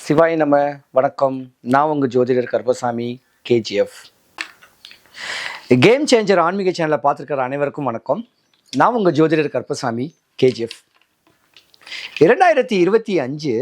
சிவாய் நம்ம வணக்கம். நான் உங்கள் ஜோதிடர் கருப்பசாமி கேஜிஎஃப். கேம் சேஞ்சர் ஆன்மீக சேனலை பார்த்துருக்கிற அனைவருக்கும் வணக்கம். நான் உங்கள் ஜோதிடர் கருப்பசாமி கேஜிஎஃப். 2025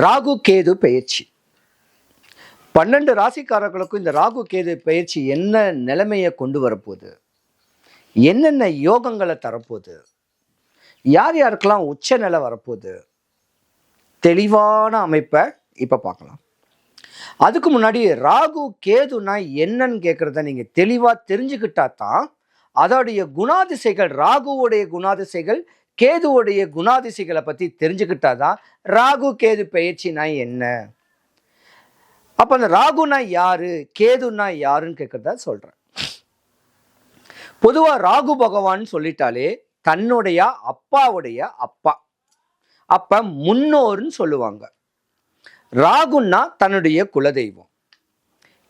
ராகு கேது பெயர்ச்சி 12 ராசிக்காரர்களுக்கும் இந்த ராகு கேது பெயர்ச்சி என்ன நிலைமையை கொண்டு வரப்போகுது, என்னென்ன யோகங்களை தரப்போகுது, யார் யாருக்கெல்லாம் உச்ச நிலை வரப்போகுது, தெளிவான அமைப்பை இப்போ பார்க்கலாம். அதுக்கு முன்னாடி ராகு கேதுனா என்னன்னு கேட்குறத நீங்கள் தெளிவாக தெரிஞ்சுக்கிட்டா தான் அதோடைய குணாதிசைகள், ராகுவோடைய குணாதிசைகள், கேதுவோடைய குணாதிசைகளை பற்றி தெரிஞ்சுக்கிட்டா தான் ராகு கேது பெயர்ச்சினா என்ன, அப்போ அந்த ராகுனா யாரு, கேதுனா யாருன்னு கேட்குறதா சொல்கிறேன். பொதுவாக ராகு பகவான் சொல்லிட்டாலே தன்னுடைய அப்பாவுடைய அப்பா, அப்ப முன்னோர்னு சொல்லுவாங்க. ராகுன்னா தன்னுடைய குலதெய்வம்,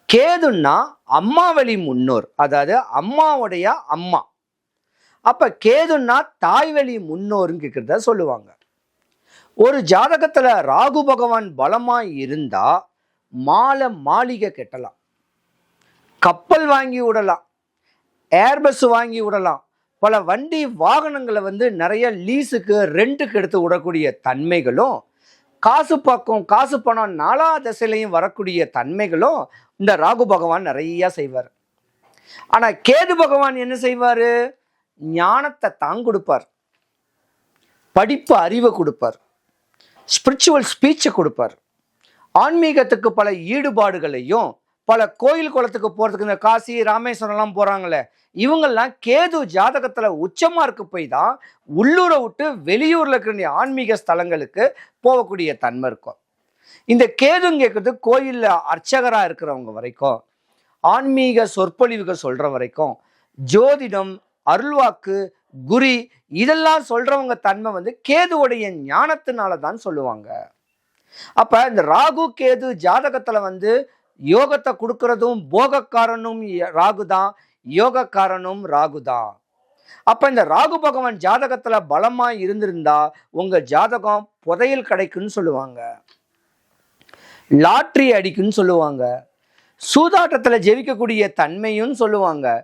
கேதுன்னா அம்மா வழி முன்னோர், அதாவது அம்மாவுடைய அம்மா. அப்ப கேதுன்னா தாய் வழி முன்னோர்னு கேட்கிறத சொல்லுவாங்க. ஒரு ஜாதகத்துல ராகு பகவான் பலமா இருந்தா மாளிகை கட்டலாம், கப்பல் வாங்கி விடலாம், ஏர்பஸ் வாங்கி விடலாம், பல வண்டி வாகனங்களை நிறைய லீஸுக்கு ரெண்டுக்கு எடுத்து விடக்கூடிய தன்மைகளும், காசு பணம் நாலா திசையிலையும் வரக்கூடிய தன்மைகளும் இந்த ராகு பகவான் நிறைய செய்வார். ஆனா கேது பகவான் என்ன செய்வாரு, ஞானத்தை தான் கொடுப்பார், படிப்பு அறிவை கொடுப்பார், ஸ்பிரிச்சுவல் ஸ்பீச்சை கொடுப்பார், ஆன்மீகத்துக்கு பல ஈடுபாடுகளையும், பல கோயில் குளத்துக்கு போறதுக்கு இந்த காசி ராமேஸ்வரம்லாம் போறாங்களே, இவங்கெல்லாம் கேது ஜாதகத்துல உச்சமா இருக்கு போய் தான் உள்ளூரை விட்டு வெளியூர்ல இருக்கிற ஆன்மீக ஸ்தலங்களுக்கு போகக்கூடிய தன்மை இருக்கும். இந்த கேதுன்னு கேட்கறது கோயில்ல அர்ச்சகரா இருக்கிறவங்க வரைக்கும், ஆன்மீக சொற்பொழிவுகள் சொல்ற வரைக்கும், ஜோதிடம், அருள்வாக்கு, குறி இதெல்லாம் சொல்றவங்க தன்மை கேதுவுடைய ஞானத்தினால தான் சொல்லுவாங்க. அப்ப இந்த ராகு கேது ஜாதகத்துல யோகத்தை கொடுக்கறதும் போகக்காரனும் ராகுதான், யோகக்காரனும் ராகுதான். அப்ப இந்த ராகு பகவான் ஜாதகத்துல பலமா இருந்திருந்தா உங்க ஜாதகம் புதையல் கிடைக்குன்னு சொல்லுவாங்க, லாட்ரி அடிக்குன்னு சொல்லுவாங்க, சூதாட்டத்துல ஜெயிக்கக்கூடிய தன்மையும் சொல்லுவாங்க,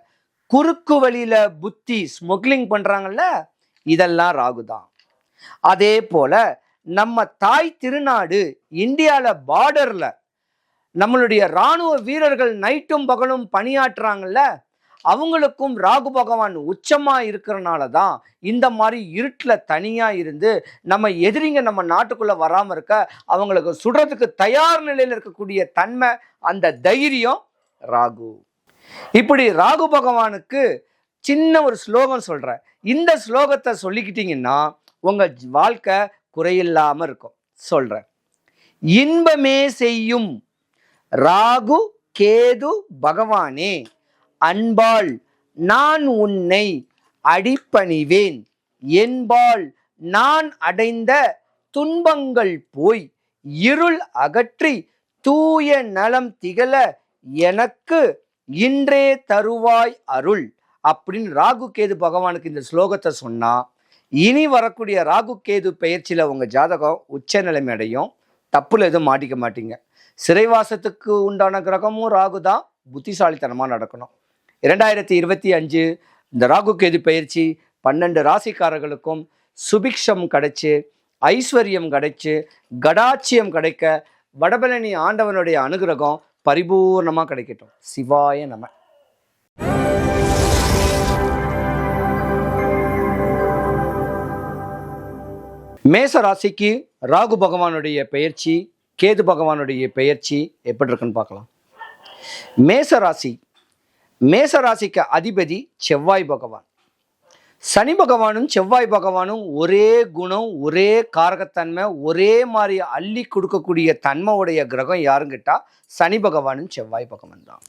குறுக்கு வழியில புத்தி ஸ்மக்லிங் பண்றாங்கல்ல, இதெல்லாம் ராகுதான். அதே போல நம்ம தாய் திருநாடு இந்தியால பார்டர்ல நம்மளுடைய இராணுவ வீரர்கள் நைட்டும் பகலும் பணியாற்றுறாங்கல்ல, அவங்களுக்கும் ராகு பகவான் உச்சமா இருக்கிறனால தான் இந்த மாதிரி இருட்டில் தனியா இருந்து நம்ம எதிரிங்க நம்ம நாட்டுக்குள்ள வராம இருக்க அவங்களுக்கு சுடுறதுக்கு தயார் நிலையில் இருக்கக்கூடிய தன்மை, அந்த தைரியம் ராகு. இப்படி ராகு பகவானுக்கு சின்ன ஒரு ஸ்லோகம் சொல்றேன். இந்த ஸ்லோகத்தை சொல்லிக்கிட்டீங்கன்னா உங்க வாழ்க்கை குறையில்லாம இருக்கும். சொல்றேன். இன்பமே செய்யும் ராகு கேது பகவானே, அன்பால் நான் உன்னை அடிபணிவேன், என்பால் நான் அடைந்த துன்பங்கள் போய் இருள் அகற்றி தூய நலம் திகழ எனக்கு இன்றே தருவாய் அருள் அப்படின்னு ராகு கேது பகவானுக்கு இந்த ஸ்லோகத்தை சொன்னா இனி வரக்கூடிய ராகு கேது பெயர்ச்சியில உங்க ஜாதகம் உச்ச நிலைமை அடையும். தப்புல எதுவும் மாட்டிக்க மாட்டீங்க. சிறைவாசத்துக்கு உண்டான கிரகமும் ராகு தான், புத்திசாலித்தனமாக நடக்கணும். 2025 இந்த ராகு கேது பயிற்சி 12 ராசிக்காரர்களுக்கும் சுபிக்ஷம் கிடைச்சு, ஐஸ்வர்யம் கிடைச்சு, கடாட்சியம் கிடைக்க வடபழனி ஆண்டவனுடைய அனுகிரகம் பரிபூர்ணமாக கிடைக்கட்டும். சிவாய நம. மேச ராசிக்கு ராகு பகவானுடைய பெயர்ச்சி, கேது பகவானுடைய பெயர்ச்சி எப்படி இருக்குன்னு பார்க்கலாம். மேசராசிக்கு அதிபதி செவ்வாய் பகவான். சனி பகவானும் செவ்வாய் பகவானும் ஒரே குணம், ஒரே காரகத்தன்மை, ஒரே மாதிரி அள்ளி கொடுக்கக்கூடிய தன்மை உடைய கிரகம் யாருங்கிட்டா சனி பகவானும் செவ்வாய் பகவான் தான்.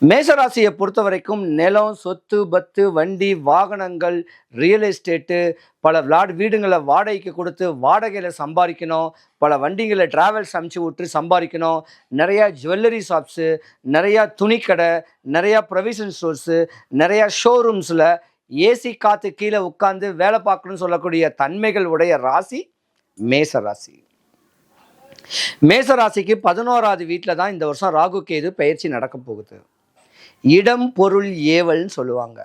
மேசராசியை பொறுத்த வரைக்கும் நிலம், சொத்து, பத்து, வண்டி, வாகனங்கள், ரியல் எஸ்டேட்டு, பல வீடுங்களை வாடகைக்கு கொடுத்து வாடகையில் சம்பாதிக்கணும், பல வண்டிகளை டிராவல்ஸ் அமுச்சு விட்டு சம்பாதிக்கணும், நிறையா ஜுவல்லரி ஷாப்ஸு, நிறையா துணிக்கடை, நிறையா ப்ரொவிஷன் ஸ்டோர்ஸு, நிறையா ஷோரூம்ஸில் ஏசி காற்று கீழே உட்காந்து வேலை பார்க்கணும்னு சொல்லக்கூடிய தன்மைகள் உடைய ராசி மேச ராசி. மேச ராசிக்கு 11வது வீட்டில் தான் இந்த வருஷம் ராகு கேது பயிற்சி நடக்க போகுது. இடம் பொருள் ஏவல்னு சொல்லுவாங்க.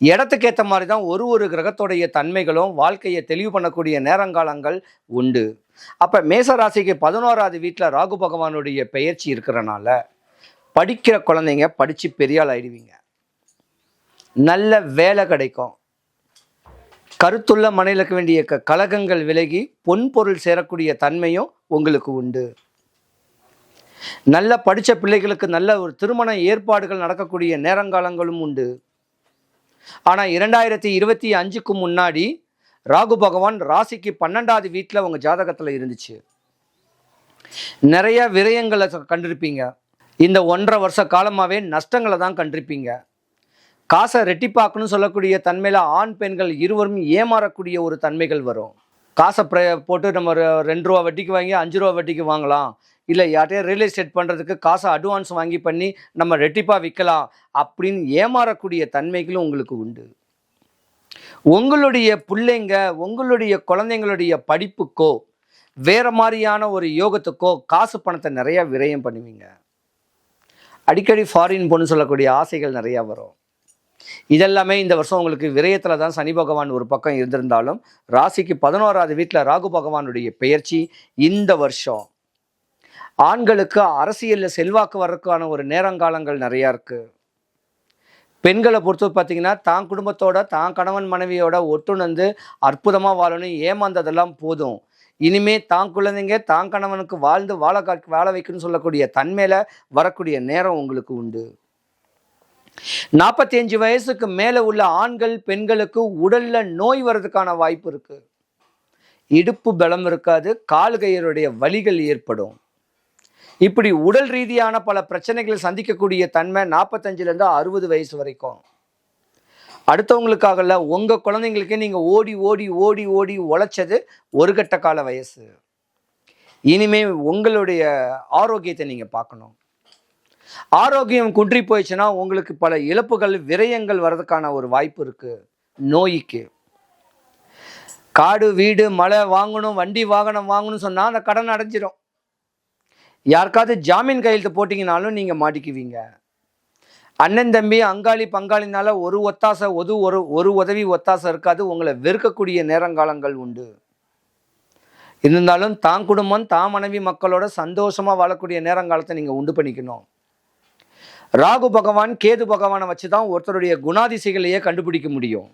இடத்துக்கு ஏற்ற மாதிரி தான் ஒரு கிரகத்துடைய தன்மைகளும் வாழ்க்கையை தெளிவு பண்ணக்கூடிய நேரங்காலங்கள் உண்டு. அப்போ மேச ராசிக்கு 11வது வீட்டில் ராகு பகவானுடைய பெயர்ச்சி இருக்கிறனால படிக்கிற குழந்தைங்க படித்து பெரிய ஆள் ஆயிடுவீங்க. நல்ல வேலை கிடைக்கும். கருத்துள்ள மனையிலுக்கு வேண்டிய கலகங்கள் விலகி பொன் பொருள் சேரக்கூடிய தன்மையும் உங்களுக்கு உண்டு. நல்ல படித்த பிள்ளைகளுக்கு நல்ல ஒரு திருமண ஏற்பாடுகள் நடக்கக்கூடிய நேரங்காலங்களும் உண்டு. ஆனால் 2025க்கு முன்னாடி ராகு பகவான் ராசிக்கு 12வது வீட்டில் உங்கள் ஜாதகத்தில் இருந்துச்சு. நிறைய விரயங்களை கண்டிருப்பீங்க. இந்த 1.5 வருஷ காலமாகவே நஷ்டங்களை தான் கண்டிருப்பீங்க. காசை ரெட்டிப்பாக்கணும்னு சொல்லக்கூடிய தன்மையில் ஆண் பெண்கள் இருவரும் ஏமாறக்கூடிய ஒரு தன்மைகள் வரும். காசை போட்டு நம்ம 2 ரூபா வட்டிக்கு வாங்கி 5 ரூபா வட்டிக்கு வாங்கலாம், இல்லை யார்ட்டையும் ரியல் எஸ்டேட் பண்ணுறதுக்கு காசை அட்வான்ஸ் வாங்கி பண்ணி நம்ம ரெட்டிப்பாக விற்கலாம் அப்படின்னு ஏமாறக்கூடிய தன்மைகளும் உங்களுக்கு உண்டு. உங்களுடைய பிள்ளைங்க உங்களுடைய குழந்தைங்களுடைய படிப்புக்கோ வேற மாதிரியான ஒரு யோகத்துக்கோ காசு பணத்தை நிறைய விரயம் பண்ணுவீங்க. அடிக்கடி ஃபாரின் போன்னு சொல்லக்கூடிய ஆசைகள் நிறையா வரும். இதெல்லாமே இந்த வருஷம் உங்களுக்கு விரயத்தில் தான் சனி பகவான் ஒரு பக்கம் இருந்திருந்தாலும் ராசிக்கு 11வது வீட்டில் ராகு பகவானுடைய பெயர்ச்சி இந்த வருஷம் ஆண்களுக்கு அரசியலில் செல்வாக்கு வர்றதுக்கான ஒரு நேரங்காலங்கள் நிறையா இருக்குது. பெண்களை பொறுத்து பார்த்தீங்கன்னா தான் குடும்பத்தோட தான் கணவன் மனைவியோட ஒட்டுணர்ந்து அற்புதமாக வாழணும், ஏமாந்ததெல்லாம் போதும், இனிமே தான் குழந்தைங்க தான் கணவனுக்கு வாழ்ந்து வாழ வைக்கணும்னு சொல்லக்கூடிய தன்மையில் வரக்கூடிய நேரம் உங்களுக்கு உண்டு. 45 வயசுக்கு மேலே உள்ள ஆண்கள் பெண்களுக்கு உடல்ல நோய் வர்றதுக்கான வாய்ப்பு இருக்கு. இடுப்பு பலம் இருக்காது, கால்கையருடைய வலிகள் ஏற்படும். இப்படி உடல் ரீதியான பல பிரச்சனைகளை சந்திக்கக்கூடிய தன்மை 45லேருந்து 60 வயசு வரைக்கும். அடுத்தவங்களுக்காகல உங்க குழந்தைங்களுக்கே நீங்க ஓடி ஓடி ஓடி ஓடி உழைச்சது ஒரு கட்ட கால வயசு. இனிமே உங்களுடைய ஆரோக்கியத்தை நீங்க பார்க்கணும். ஆரோக்கியம் குன்றி போயிடுச்சுன்னா உங்களுக்கு பல இழப்புகள் விரயங்கள் வர்றதுக்கான ஒரு வாய்ப்பு இருக்கு. நோய்க்கு காடு வீடு மலை வாங்கணும், வண்டி வாகனம் வாங்கணும்னு சொன்னா அந்த கடன் அடைஞ்சிடும். யாருக்காவது ஜாமீன் கையெழுத்து போட்டிங்கனாலும் நீங்க மாட்டிக்குவீங்க. அண்ணன் தம்பி அங்காளி பங்காளினால ஒரு ஒத்தாசை ஒரு உதவி ஒத்தாசை இருக்காது. உங்களை வெறுக்கக்கூடிய நேரங்காலங்கள் உண்டு. இருந்தாலும் தான் குடும்பம் தான் மனைவி மக்களோட சந்தோஷமா வாழக்கூடிய நேரங்காலத்தை நீங்க உண்டு பண்ணிக்கணும். ராகு பகவான் கேது பகவானை வச்சு தான் ஒருத்தருடைய குணாதிசைகளையே கண்டுபிடிக்க முடியும்.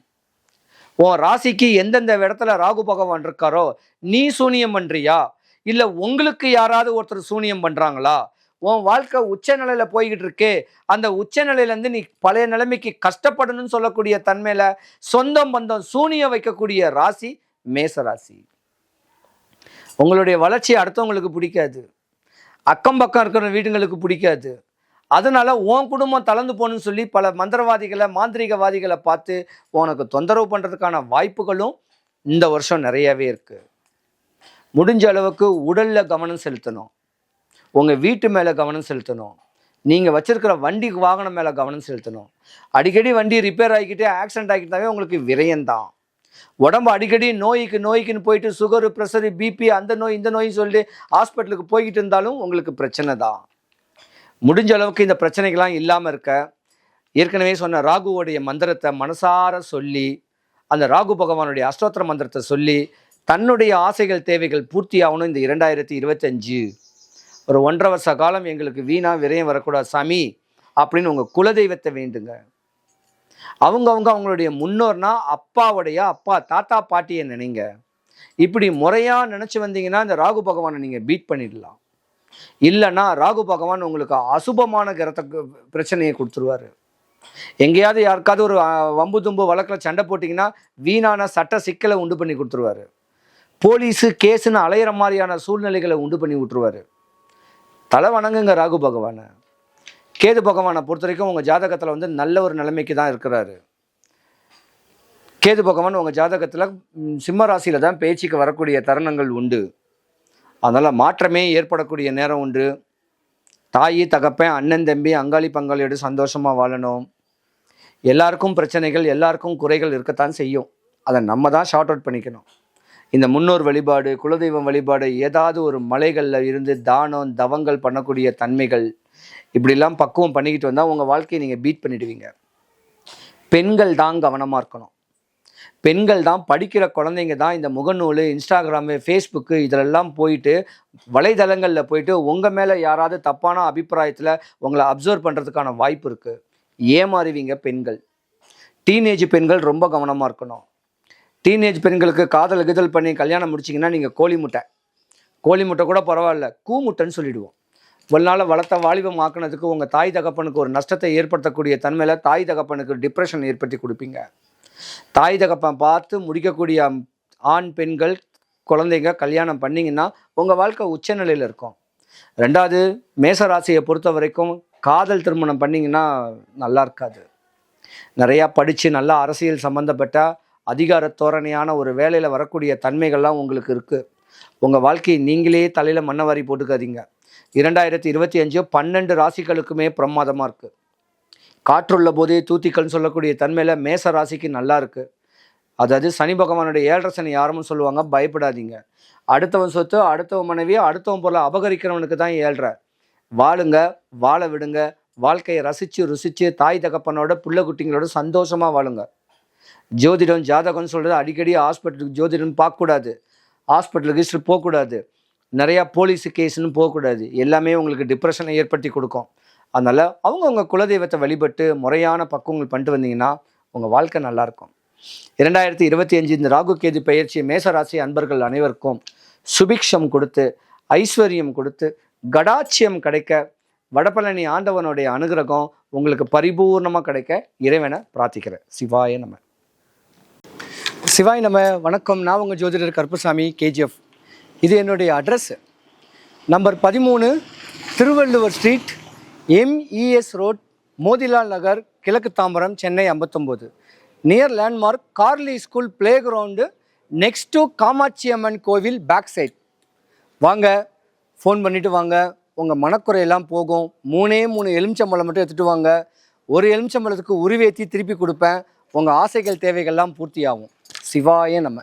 உன் ராசிக்கு எந்தெந்த இடத்துல ராகு பகவான் இருக்காரோ நீ சூனியம் பண்றியா, இல்லை உங்களுக்கு யாராவது ஒருத்தர் சூனியம் பண்றாங்களா, உன் வாழ்க்கை உச்ச நிலையில போய்கிட்டு இருக்கே, அந்த உச்ச நிலையிலேருந்து நீ பழைய நிலைமைக்கு கஷ்டப்படணும்னு சொல்லக்கூடிய தன்மையில சொந்தம் பந்தம் சூனியம் வைக்கக்கூடிய ராசி மேச ராசி. உங்களுடைய வளர்ச்சி அடுத்தவங்களுக்கு பிடிக்காது, அக்கம் பக்கம் இருக்கிற வீடுங்களுக்கு பிடிக்காது. அதனால உன் குடும்பம் தளர்ந்து போகணும்னு சொல்லி பல மந்திரவாதிகளை மாந்திரிகவாதிகளை பார்த்து உனக்கு தொந்தரவு பண்ணுறதுக்கான வாய்ப்புகளும் இந்த வருஷம் நிறையவே இருக்குது. முடிஞ்ச அளவுக்கு உடலில் கவனம் செலுத்தணும், உங்கள் வீட்டு மேலே கவனம் செலுத்தணும், நீங்கள் வச்சிருக்கிற வண்டி வாகனம் மேலே கவனம் செலுத்தணும். அடிக்கடி வண்டி ரிப்பேர் ஆகிக்கிட்டே ஆக்சிடென்ட் ஆகிக்கிட்டாவே உங்களுக்கு விரயம்தான். உடம்பு அடிக்கடி நோய்க்குன்னு போயிட்டு சுகரு ப்ரெஷரு பிபி அந்த நோய் இந்த நோய் சொல்லி ஹாஸ்பிட்டலுக்கு போய்கிட்டு இருந்தாலும் உங்களுக்கு பிரச்சனை தான். முடிஞ்ச அளவுக்கு இந்த பிரச்சனைகள்லாம் இல்லாமல் இருக்க ஏற்கனவே சொன்ன ராகுவோடைய மந்திரத்தை மனசார சொல்லி அந்த ராகு பகவானுடைய அஷ்டோத்திர மந்திரத்தை சொல்லி தன்னுடைய ஆசைகள் தேவைகள் பூர்த்தி ஆகணும். இந்த 2025 ஒரு 1.5 வருஷ காலம் எங்களுக்கு வீணா விரயம் வரக்கூடாது சாமி அப்படின்னு உங்கள் குலதெய்வத்தை வேண்டுங்க. அவங்களுடைய முன்னோர்னா அப்பா தாத்தா பாட்டியை நினைங்க. இப்படி முறையாக நினச்சி வந்தீங்கன்னா இந்த ராகு பகவானை நீங்கள் பீட் பண்ணிடலாம். இல்லைன்னா ராகு பகவான் உங்களுக்கு அசுபமான கிரகத்துக்கு பிரச்சனையை கொடுத்துருவாரு. எங்கேயாவது யாருக்காவது ஒரு வம்பு தும்பு வழக்கில் சண்டை போட்டிங்கன்னா வீணான சட்ட சிக்கலை உண்டு பண்ணி கொடுத்துருவாரு. போலீஸு கேஸுன்னு அலையிற மாதிரியான சூழ்நிலைகளை உண்டு பண்ணி விட்டுருவாரு. தலை வணங்குங்க ராகு பகவானை. கேது பகவானை பொறுத்த வரைக்கும் உங்கள் ஜாதகத்தில் நல்ல ஒரு நிலைமைக்கு தான் இருக்கிறாரு. கேது பகவான் உங்கள் ஜாதகத்தில் சிம்ம ராசியில் தான் பேச்சுக்கு வரக்கூடிய தருணங்கள் உண்டு. அதனால் மாற்றமே ஏற்படக்கூடிய நேரம் உண்டு. தாய் தகப்பன் அண்ணன் தம்பி அங்காளி பங்காளியோடு சந்தோஷமாக வாழணும். எல்லாருக்கும் பிரச்சனைகள் எல்லாருக்கும் குறைகள் இருக்கத்தான் செய்யும். அதை நம்ம தான் ஷார்ட் அவுட் பண்ணிக்கணும். இந்த முன்னோர் வழிபாடு, குலதெய்வம் வழிபாடு, ஏதாவது ஒரு மலைகளில் இருந்து தானம் தவங்கள் பண்ணக்கூடிய தன்மைகள் இப்படிலாம் பக்குவம் பண்ணிக்கிட்டு வந்தால் உங்கள் வாழ்க்கையை நீங்கள் பீட் பண்ணிடுவீங்க. பெண்கள் தான் கவனமாக இருக்கணும். பெண்கள் தான், படிக்கிற குழந்தைங்க தான் இந்த முகநூல், இன்ஸ்டாகிராமு, ஃபேஸ்புக்கு இதிலெல்லாம் போயிட்டு வலைதளங்களில் போயிட்டு உங்கள் மேலே யாராவது தப்பான அபிப்பிராயத்தில் உங்களை அப்சர்வ் பண்ணுறதுக்கான வாய்ப்பு இருக்குது. ஏமாறுவீங்க பெண்கள். டீனேஜ் பெண்கள் ரொம்ப கவனமாக இருக்கணும். டீனேஜ் பெண்களுக்கு காதல் கிதல் பண்ணி கல்யாணம் முடிச்சிங்கன்னா நீங்கள் கோழி முட்டை கூட பரவாயில்ல, கூமுட்டைன்னு சொல்லிவிடுவோம். ஒரு நாள் வளர்த்த வாலிபம் ஆக்கினதுக்கு உங்கள் தாய் தகப்பனுக்கு ஒரு நஷ்டத்தை ஏற்படுத்தக்கூடிய தன்மையில் தாய் தகப்பனுக்கு டிப்ரெஷன் ஏற்படுத்தி கொடுப்பீங்க. தாய் தகப்பன் பார்த்து முடிக்கக்கூடிய ஆண் பெண்கள் குழந்தைங்க கல்யாணம் பண்ணிங்கன்னா உங்கள் வாழ்க்கை உச்சநிலையில் இருக்கும். ரெண்டாவது, மேசராசியை பொறுத்த வரைக்கும் காதல் திருமணம் பண்ணிங்கன்னா நல்லா இருக்காது. நிறையா படித்து நல்லா அரசியல் சம்மந்தப்பட்ட அதிகார தோரணையான ஒரு வேலையில் வரக்கூடிய தன்மைகள்லாம் உங்களுக்கு இருக்குது. உங்கள் வாழ்க்கையை நீங்களே தலையில் மண்ணவாரி போட்டுக்காதீங்க. 2025 12 ராசிகளுக்குமே பிரமாதமாக இருக்குது. காற்றுள்ள போதே தூத்திக்கல்னு சொல்லக்கூடிய தன்மையில் மேச ராசிக்கு நல்லா இருக்குது. அதாவது சனி பகவானுடைய 7.5 சனி யாருன்னு சொல்லுவாங்க. பயப்படாதீங்க. அடுத்தவன் சொத்து, அடுத்தவன் மனைவியை, அடுத்தவன் பொருளை அபகரிக்கிறவனுக்கு தான் 7.5. வாழுங்க, வாழ விடுங்க. வாழ்க்கையை ரசித்து ருசித்து தாய் தகப்பனோட புள்ள குட்டிங்களோட சந்தோஷமாக வாழுங்க. ஜோதிடம் ஜாதகம்னு சொல்கிறது அடிக்கடி ஹாஸ்பிட்டலுக்கு ஜோதிடம்னு பார்க்கக்கூடாது, ஹாஸ்பிட்டலுக்கு போகக்கூடாது, நிறையா போலீஸ் கேஸ்ன்னு போகக்கூடாது. எல்லாமே உங்களுக்கு டிப்ரெஷனை ஏற்படுத்தி கொடுக்கும். அதனால் அவங்கவுங்க குலதெய்வத்தை வழிபட்டு முறையான பக்குவங்கள் பண்ணிட்டு வந்தீங்கன்னா உங்கள் வாழ்க்கை நல்லாயிருக்கும். 2025 இந்த ராகு கேது பயிற்சி மேசராசி அன்பர்கள் அனைவருக்கும் சுபிக்ஷம் கொடுத்து, ஐஸ்வர்யம் கொடுத்து, கடாட்சியம் கிடைக்க, வடபழனி ஆண்டவனுடைய அனுகிரகம் உங்களுக்கு பரிபூர்ணமாக கிடைக்க இறைவனை பிரார்த்திக்கிறேன். சிவாய நம. சிவாய் நம. வணக்கம். நான் உங்கள் ஜோதிடர் கருப்பசாமி, KGF. இது என்னுடைய address. Number 13 Thiruvalluvar street, MES road, Motilal Nagar, கிழக்கு Tambaram, Chennai 59. Near landmark Karli school play ground, next to Kamakshi Amman கோவில் பேக் சைட். வாங்க, ஃபோன் பண்ணிவிட்டு வாங்க. உங்கள் மனக்குறையெல்லாம் போகும். 3 எலுமிச்சம்பழம் மட்டும் எடுத்துகிட்டு வாங்க. ஒரு எலுமிச்சம்பழத்துக்கு உருவேற்றி திருப்பி கொடுப்பேன். உங்கள் ஆசைகள் தேவைகள்லாம் பூர்த்தியாகும். சிவாய நம.